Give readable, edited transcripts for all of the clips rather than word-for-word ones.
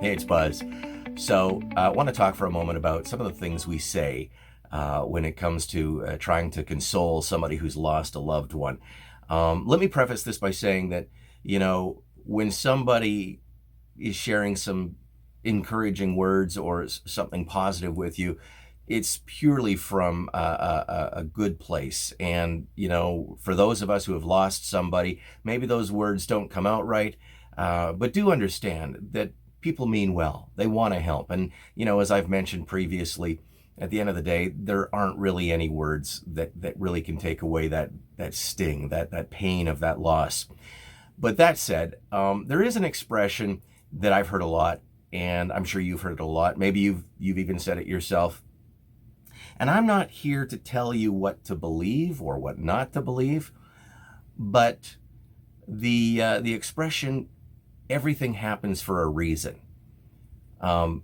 Hey, it's Buzz. So, I want to talk for a moment about some of the things we say when it comes to trying to console somebody who's lost a loved one. Let me preface this by saying that, when somebody is sharing some encouraging words or something positive with you, it's purely from a good place. And, for those of us who have lost somebody, maybe those words don't come out right, but do understand that people mean well. They want to help. And, as I've mentioned previously, at the end of the day, there aren't really any words that really can take away that sting, that pain of that loss. But that said, there is an expression that I've heard a lot, and I'm sure you've heard it a lot. Maybe you've even said it yourself. And I'm not here to tell you what to believe or what not to believe, but the expression "everything happens for a reason." Um,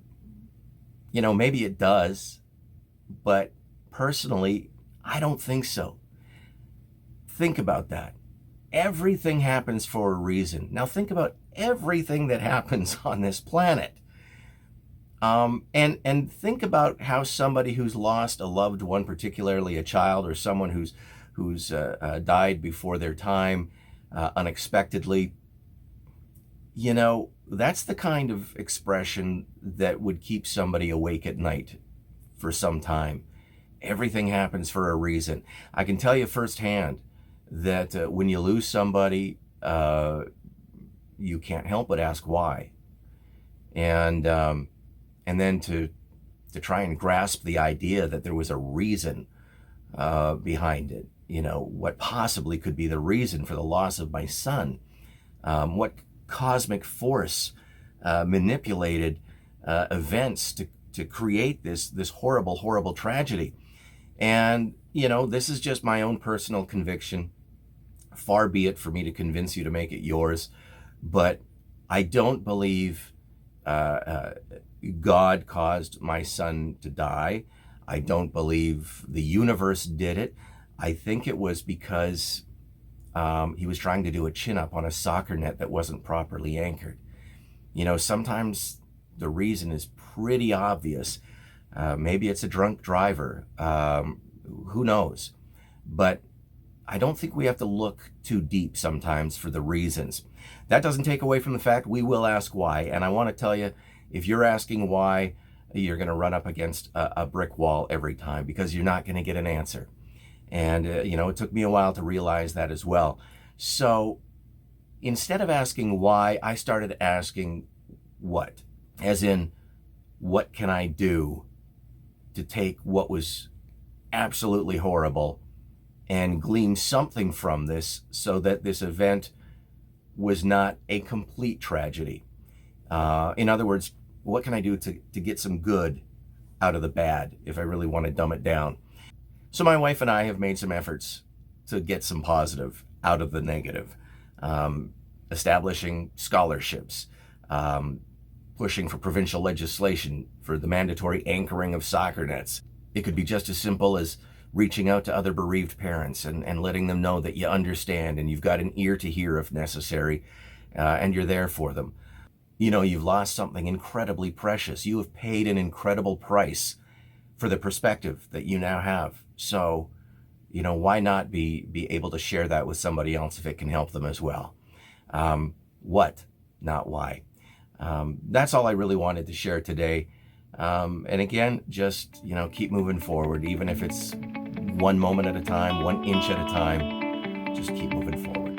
Maybe it does, but personally, I don't think so. Think about that. Everything happens for a reason. Now think about everything that happens on this planet. And think about how somebody who's lost a loved one, particularly a child or someone who's died before their time, unexpectedly, that's the kind of expression that would keep somebody awake at night for some time. Everything happens for a reason. I can tell you firsthand that when you lose somebody, you can't help but ask why. And then to try and grasp the idea that there was a reason behind it. What possibly could be the reason for the loss of my son? What cosmic force manipulated events to create this horrible tragedy? And this is just my own personal conviction. Far be it for me to convince you to make it yours, but I don't believe God caused my son to die. I don't believe the universe did it. I think it was because he was trying to do a chin-up on a soccer net that wasn't properly anchored. Sometimes the reason is pretty obvious. Maybe it's a drunk driver. Who knows? But I don't think we have to look too deep sometimes for the reasons. That doesn't take away from the fact we will ask why. And I want to tell you, if you're asking why, you're going to run up against a brick wall every time because you're not going to get an answer. And, it took me a while to realize that as well. So instead of asking why, I started asking what, as in, what can I do to take what was absolutely horrible and glean something from this so that this event was not a complete tragedy. In other words, what can I do to get some good out of the bad if I really want to dumb it down? So my wife and I have made some efforts to get some positive out of the negative, establishing scholarships, pushing for provincial legislation for the mandatory anchoring of soccer nets. It could be just as simple as reaching out to other bereaved parents and letting them know that you understand and you've got an ear to hear if necessary, and you're there for them. You've lost something incredibly precious. You have paid an incredible price for the perspective that you now have. So, why not be able to share that with somebody else if it can help them as well? What, not why. That's all I really wanted to share today. And again, just, keep moving forward, even if it's one moment at a time, 1 inch at a time, just keep moving forward.